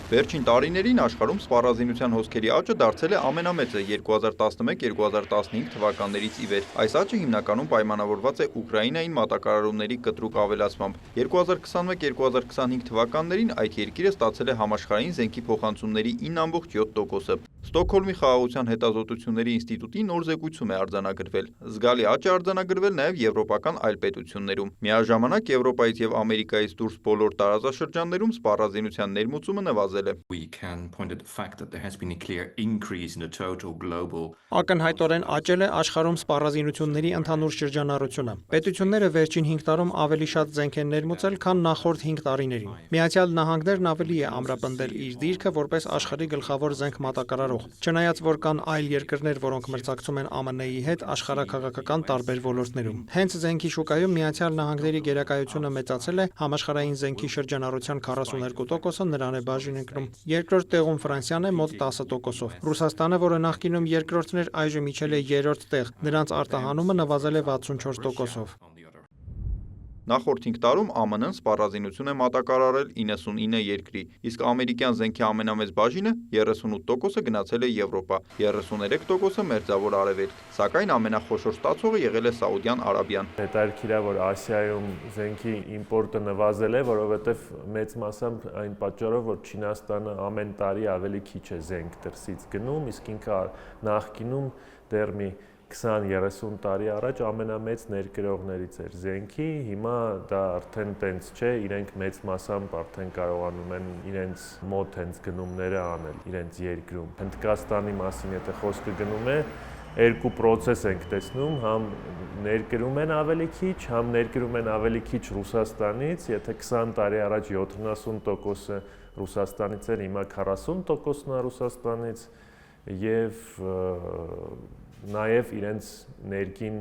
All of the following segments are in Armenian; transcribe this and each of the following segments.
Վերջին տարիներին աշխարհում սպառազինության հոսքերի աճը դարձել է ամենամեծը 2011-2015 թվականներից ի վեր։ Այս աճը հիմնականում պայմանավորված է Ուկրաինային մատակարարումների կտրուկ ավելացմամբ։ 2021-2025 թվականներին այդ երկիրը ստացել է համաշխարհային զենքի փոխանցումների 9.7%-ը։ Ստոկհոլմի խաղաղության հետազոտությունների ինստիտուտի նոր զեկույցում է արձանագրվել։ Զգալի աճ է արձանագրվել նաև եվրոպական այլ պետություններում։ Միաժամանակ Եվրոպայից եւ Ամերիկայից դուրս բոլոր տարածաշրջաններում սպառազինության ներմուծումը նվազել է։ Ակնհայտորեն աճել է աշխարհում սպառազինությունների ընդհանուր շրջանառությունը։ Պետությունները վերջին 5 տարում ավելի շատ զենք են ներմուծել, քան նախորդ 5 տարիներին։ Միացյալ Նահանգներն ավելի է ամրապնդել իր դիրքը որպես աշխարհի գլխավոր զենք մատակարարող։ Չնայած որ կան այլ երկրներ, որոնք մրցակցում են ԱՄՆ-ի հետ աշխարհաքաղաքական տարբեր ոլորտներում։ Հենց զենքի շուկայում Միացյալ Նահանգների գերակայությունը մեծացել է, համաշխարհային զենքի շրջանառության 42%-ը նրան է բաժին ընկնում։ Երկրորդ տեղում Ֆրանսիան է մոտ 10%-ով։ Ռուսաստանը, որը նախկինում երկրորդն էր, այժմ իջել է երրորդ տեղ։ Նրանց արտահանումը նվազել է 64%-ով։ Նախորդ 5 տարում ԱՄՆ-ն սպառազինություն է մատակարարել 99 երկրի, իսկ ամերիկյան զենքի ամենամեծ բաժինը 38%-ը գնացել է Եվրոպա, 33%-ը Մերձավոր Արևելք, սակայն ամենախոշոր ստացողը եղել է Սաուդյան Արաբիան։ Հետաքրքիր է, որ Ասիայում զենքի իմպորտը նվազել է, որովհետև մեծ մասամբ այն պատճառով, որ Չինաստանը ամեն տարի ավելի քիչ է զենք դրսից գնում, իսկ ինքը նախկինում դեռ մի 20-30 տարի առաջ ամենամեծ ներկրողներից էր զենքի, հիմա դա արդեն տենց չէ, իրենք մեծ մասամբ արդեն կարողանում են իրենց մոտ հենց գնումները անել, իրենց երկրում։ Հնդկաստանի մասին եթե խոսքը գնում է, երկու process ենք տեսնում, համ ներկրում են ավելի քիչ, համ ներկրում են ավելի քիչ Ռուսաստանից, եթե 20 տարի առաջ 70%-ը Ռուսաստանից էր, հիմա 40%-ն է Ռուսաստանից եւ նաև իրենց ներքին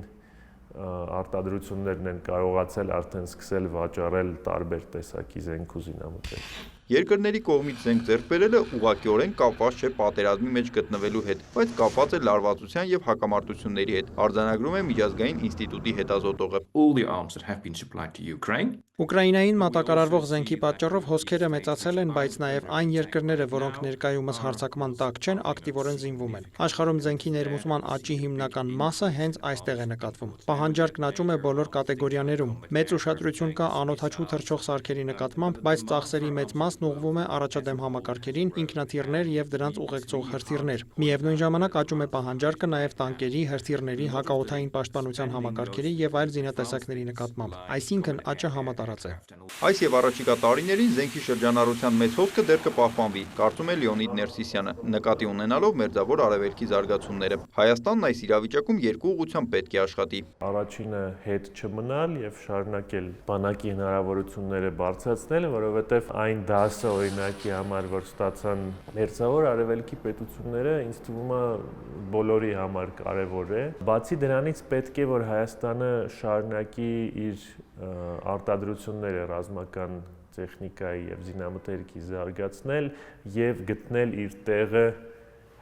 արտադրություններն են կարողացել արդեն սկսել վաճառել տարբեր տեսակի զենք ու զինամթերք։ Երկրների կողմից զենք ձեռք բերելը ուղղակիորեն կապված չէ պատերազմի մեջ գտնվելու հետ, բայց կապված է լարվածության եւ հակամարտությունների հետ, արձանագրում է Միջազգային ինստիտուտի հետազոտողը։ Ուկրաինային մատակարարվող զենքի պատճառով հոսքերը մեծացել են, բայց նաև այն երկրները, որոնք ներկայումս հարձակման տակ չեն, ակտիվորեն զինվում են։ Աշխարհում զենքի ներմուծման աճի հիմնական մասը հենց այստեղ է նկատվում։ Պահանջարկն աճում է բոլոր կատեգորիաներում։ Մեծ ուշադրություն կա անօդաչու թռչող սարքերի նկատմամբ, բայց ծախսերի մեծ մասն ուղղվում է առաջադեմ համակարգերին, ինքնաթիռներ եւ դրանց ուղեկցող հրթիռներ։ Միևնույն ժամանակ աճում է պահանջարկը նաև տանկերի, հրթիռների, հակաօդային պաշտպանության համակարգերի եւ այլ զինատեսակների նկատմամբ։ Այսինքն աճը համատարած է։ Այս եւ առաջիկա տարիներին զենքի շրջանառության մեծ հոսքը դեռ կպահպանվի, կարծում է Լեոնիդ Ներսիսյանը, նկատի ունենալով Մերձավոր Արևելքի զարգացումները։ Հայաստանն այս իրավիճակում երկու ուղղությամբ պետք է աշխատի։ Առաջինը հետ չմնալ եւ շարունակել բանակի հնարավորությունները բարձրացնել, որովհետեւ այն դասը օրինակի համար, որ ստացան Մերձավոր Արևելքի պետությունները, ինձ թվում է բոլորի համար կարևոր է։ Բացի դրանից պետք է որ Հայաստանը շարունակի իր արտադրությունները ռազմական տեխնիկայի եւ զինամթերքի զարգացնել եւ գտնել իր տեղը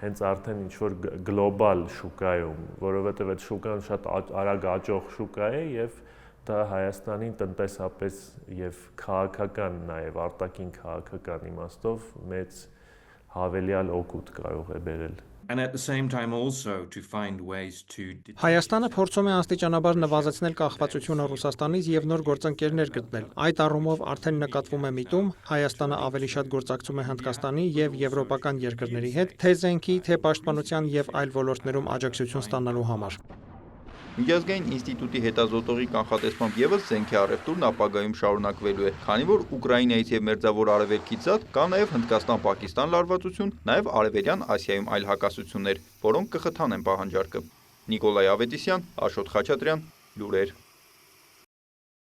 հենց արդեն ինչ-որ գլոբալ շուկայում, որովհետեւ այդ շուկան շատ արագ աճող շուկա է եւ դա Հայաստանին տնտեսապես եւ քաղաքական նաեւ արտաքին քաղաքական իմաստով մեծ հավելյալ օգուտ կարող է բերել։ Հայաստանը փորձում է աստիճանաբար նվազեցնել կախվածությունը Ռուսաստանից եւ նոր գործընկերներ գտնել։ Այդ առումով արդեն նկատվում է միտում, Հայաստանը ավելի շատ գործակցում է Հնդկաստանի եւ եվրոպական երկրների հետ, թե զենքի, թե պաշտպանության եւ այլ ոլորտներում աջակցություն ստանալու համար։ Միջազգային ինստիտուտի հետազոտողի կանխատեսմամբ եւս զենքի առևտուրն ապագայում շարունակվելու է, քանի որ Ուկրաինայից եւ Մերձավոր Արևելքից զատ կա նաեւ Հնդկաստան-Պակիստան լարվածություն, նաեւ Արևելյան Ասիայում այլ հակասություններ, որոնք կխթանեն պահանջարկը։ Նիկոլայ Ավետիսյան, Աշոտ Խաչատրյան, լուրեր։